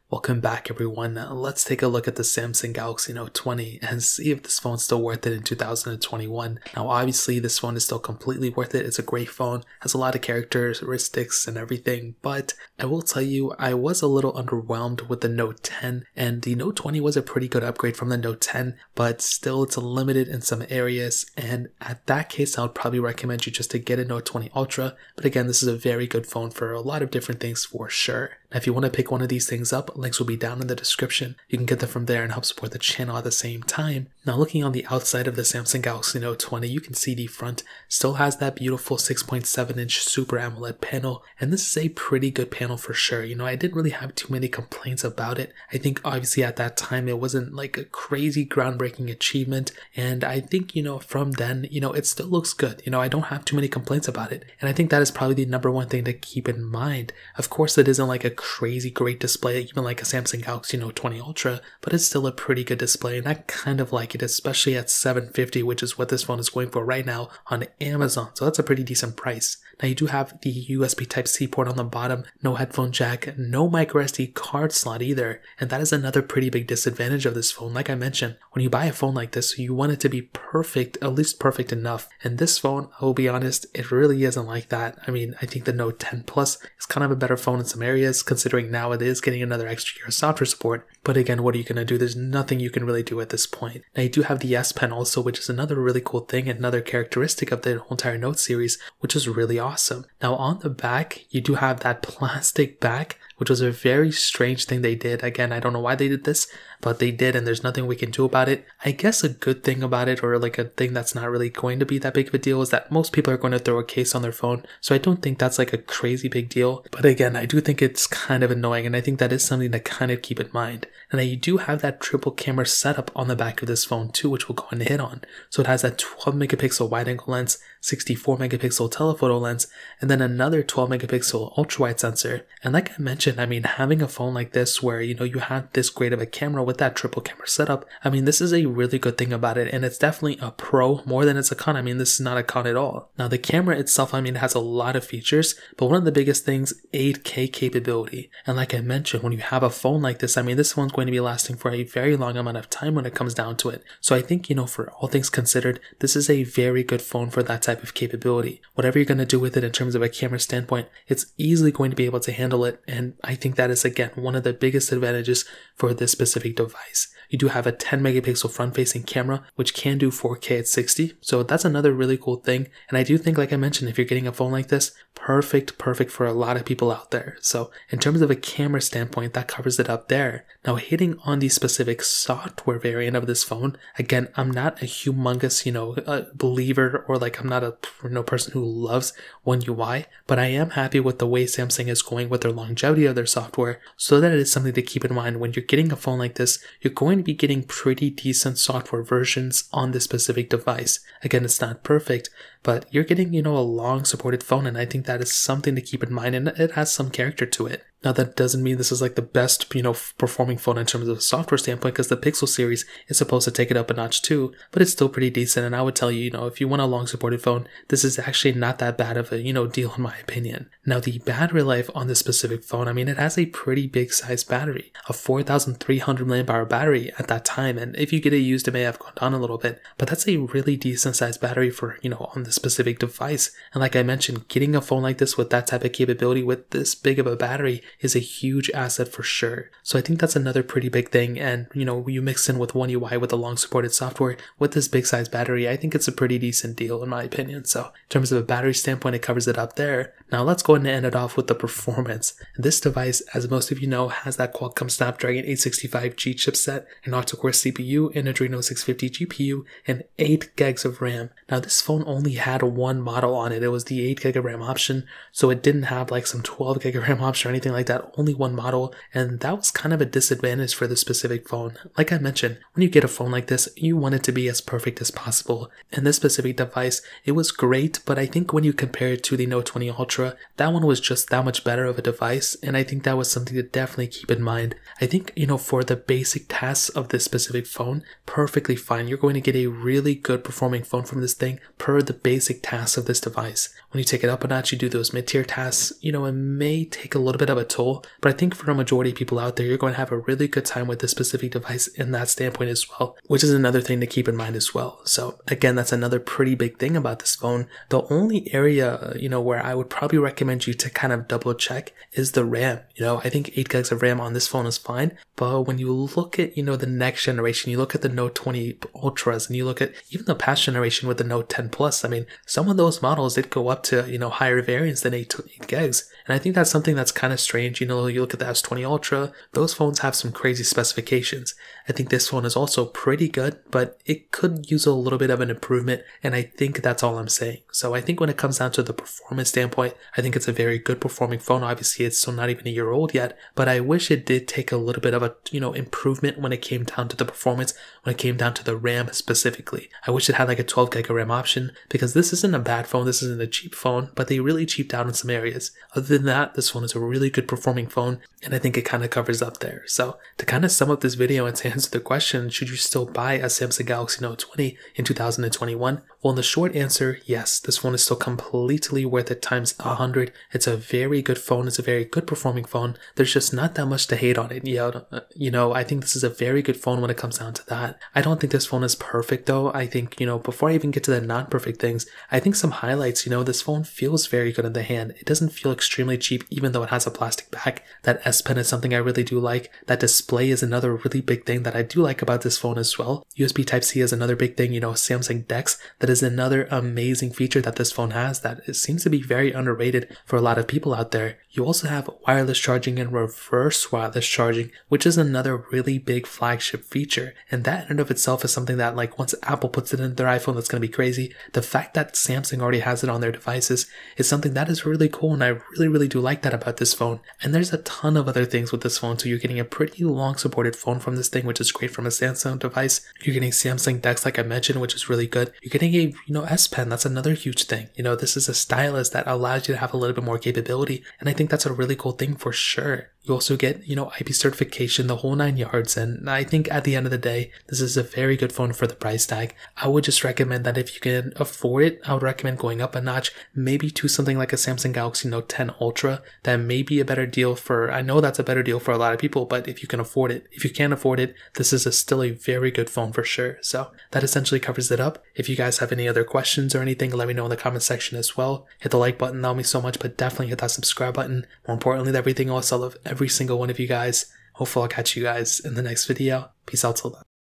Welcome back everyone. Let's take a look at the Samsung Galaxy Note 20 and see if this phone's still worth it in 2021. Now obviously this phone is still completely worth it. It's a great phone, has a lot of characteristics and everything, but I will tell you I was a little underwhelmed with the Note 10, and the Note 20 was a pretty good upgrade from the Note 10, but still it's limited in some areas, and at that case I would probably recommend you just to get a Note 20 Ultra. But again, this is a very good phone for a lot of different things for sure. Now if you want to pick one of these things up, links will be down in the description. You can get them from there and help support the channel at the same time. Now looking on the outside of the Samsung Galaxy Note 20, you can see the front still has that beautiful 6.7-inch Super AMOLED panel, and this is a pretty good panel for sure. I didn't really have too many complaints about it. I think obviously at that time it wasn't like a crazy groundbreaking achievement, and I think from then it still looks good. I don't have too many complaints about it, and I think that is probably the number one thing to keep in mind. Of course it isn't like a crazy great display, even like a Samsung Galaxy Note 20 Ultra, but it's still a pretty good display, and I kind of like it, especially at $750, which is what this phone is going for right now on Amazon, so that's a pretty decent price. Now you do have the USB Type-C port on the bottom, no headphone jack, no microSD card slot either, and that is another pretty big disadvantage of this phone. Like I mentioned, when you buy a phone like this, you want it to be perfect, at least perfect enough, and this phone, I will be honest, it really isn't like that. I mean, I think the Note 10 Plus is kind of a better phone in some areas, considering now it is getting another extra year of software support, but again, what are you going to do? There's nothing you can really do at this point. Now you do have the S Pen also, which is another really cool thing, another characteristic of the whole entire Note series, which is really awesome. Now on the back, you do have that plastic back, which was a very strange thing they did. Again, I don't know why they did this, but they did, and there's nothing we can do about it. I guess a good thing about it, or like a thing that's not really going to be that big of a deal, is that most people are going to throw a case on their phone, so I don't think that's like a crazy big deal. But again, I do think it's kind of annoying, and I think that is something to kind of keep in mind. And then you do have that triple camera setup on the back of this phone too, which we'll go and hit on. So it has that 12 megapixel wide angle lens, 64 megapixel telephoto lens, and then another 12 megapixel ultra wide sensor. And like I mentioned, I mean, having a phone like this where you have this great of a camera with that triple camera setup, I mean, this is a really good thing about it, and it's definitely a pro more than it's a con. I mean, this is not a con at all. Now the camera itself, I mean, it has a lot of features, but one of the biggest things, 8K capability. And like I mentioned, when you have a phone like this, I mean, this one's going to be lasting for a very long amount of time when it comes down to it. So I think, for all things considered, this is a very good phone for that type of capability. Whatever you're going to do with it in terms of a camera standpoint, it's easily going to be able to handle it, and I think that is again one of the biggest advantages for this specific device. You do have a 10 megapixel front-facing camera, which can do 4K at 60, so that's another really cool thing. And I do think, like I mentioned, if you're getting a phone like this, perfect for a lot of people out there. So in terms of a camera standpoint, that covers it up there. Now hitting on the specific software variant of this phone, again, I'm not a humongous, believer, or like I'm not a person who loves One UI, but I am happy with the way Samsung is going with their longevity of their software, so that it is something to keep in mind when you're getting a phone like this. You're going to be getting pretty decent software versions on this specific device. Again, it's not perfect, but you're getting, a long supported phone, and I think that is something to keep in mind, and it has some character to it. Now that doesn't mean this is like the best, performing phone in terms of a software standpoint, because the Pixel series is supposed to take it up a notch too, but it's still pretty decent. And I would tell you, if you want a long supported phone, this is actually not that bad of a, deal in my opinion. Now the battery life on this specific phone, I mean, it has a pretty big size battery, a 4,300 milliamp hour battery at that time. And if you get it used, it may have gone down a little bit, but that's a really decent sized battery for, on this specific device. And like I mentioned, getting a phone like this with that type of capability with this big of a battery is a huge asset for sure. So I think that's another pretty big thing, and you mix in with One UI with the long supported software with this big size battery, I think it's a pretty decent deal in my opinion. So in terms of a battery standpoint, it covers it up there. Now let's go ahead and end it off with the performance. This device, as most of you know, has that Qualcomm Snapdragon 865G chipset, an octa-core CPU, an Adreno 650 GPU, and 8 gigs of RAM. Now this phone only had one model on it. It was the 8 gig of RAM option, so it didn't have like some 12 gig of RAM option or anything like that, only one model, and that was kind of a disadvantage for this specific phone. Like I mentioned, when you get a phone like this, you want it to be as perfect as possible. And this specific device, it was great, but I think when you compare it to the Note 20 Ultra, that one was just that much better of a device, and I think that was something to definitely keep in mind. I think, for the basic tasks of this specific phone, perfectly fine. You're going to get a really good performing phone from this thing per the basic tasks of this device. When you take it up a notch, you do those mid-tier tasks, it may take a little bit of a toll. But I think for a majority of people out there, you're going to have a really good time with this specific device in that standpoint as well, which is another thing to keep in mind as well. So again, that's another pretty big thing about this phone. The only area, where I would probably recommend you to kind of double check is the RAM. I think 8 gigs of RAM on this phone is fine, but when you look at, the next generation, you look at the Note 20 Ultras, and you look at even the past generation with the Note 10 Plus, I mean, some of those models did go up to, higher variants than 8 gigs. And I think that's something that's kind of strange. You look at the S20 Ultra, those phones have some crazy specifications. I think this phone is also pretty good, but it could use a little bit of an improvement, and I think that's all I'm saying. So I think when it comes down to the performance standpoint, I think it's a very good performing phone. Obviously, it's still not even a year old yet, but I wish it did take a little bit of a, improvement when it came down to the performance, when it came down to the RAM specifically. I wish it had like a 12 gig of RAM option, because this isn't a bad phone, this isn't a cheap phone, but they really cheaped out in some areas. Other than that, this one is a really good performing phone, and I think it kind of covers up there. So to kind of sum up this video and to answer the question, should you still buy a Samsung Galaxy Note 20 in 2021? Well, in the short answer, yes, this phone is still completely worth it times 100. It's a very good phone. It's a very good performing phone. There's just not that much to hate on it. I think this is a very good phone when it comes down to that. I don't think this phone is perfect though. I think, before I even get to the non-perfect things, I think some highlights, this phone feels very good in the hand. It doesn't feel extremely cheap, even though it has a plastic back. That S Pen is something I really do like. That display is another really big thing that I do like about this phone as well. USB Type-C is another big thing. Samsung DeX, that is another amazing feature that this phone has that it seems to be very underrated for a lot of people out there. You also have wireless charging and reverse wireless charging, which is another really big flagship feature. And that in and of itself is something that, like, once Apple puts it in their iPhone, that's going to be crazy. The fact that Samsung already has it on their devices is something that is really cool, and I really, really do like that about this phone. And there's a ton of other things with this phone, so you're getting a pretty long supported phone from this thing, which is great from a Samsung device. You're getting Samsung DeX, like I mentioned, which is really good. You're getting a, S Pen, that's another huge thing. This is a stylus that allows you to have a little bit more capability, and I think that's a really cool thing for sure. You also get, IP certification, the whole 9 yards, and I think at the end of the day, this is a very good phone for the price tag. I would just recommend that if you can afford it, I would recommend going up a notch, maybe to something like a Samsung Galaxy Note 10 Ultra. That may be a better deal I know that's a better deal for a lot of people, but if you can afford it, if you can't afford it, this is still a very good phone for sure. So that essentially covers it up. If you guys have any other questions or anything, let me know in the comment section as well. Hit the like button, that would mean so much, but definitely hit that subscribe button. More importantly than everything else, I love every single one of you guys. Hopefully I'll catch you guys in the next video. Peace out till then.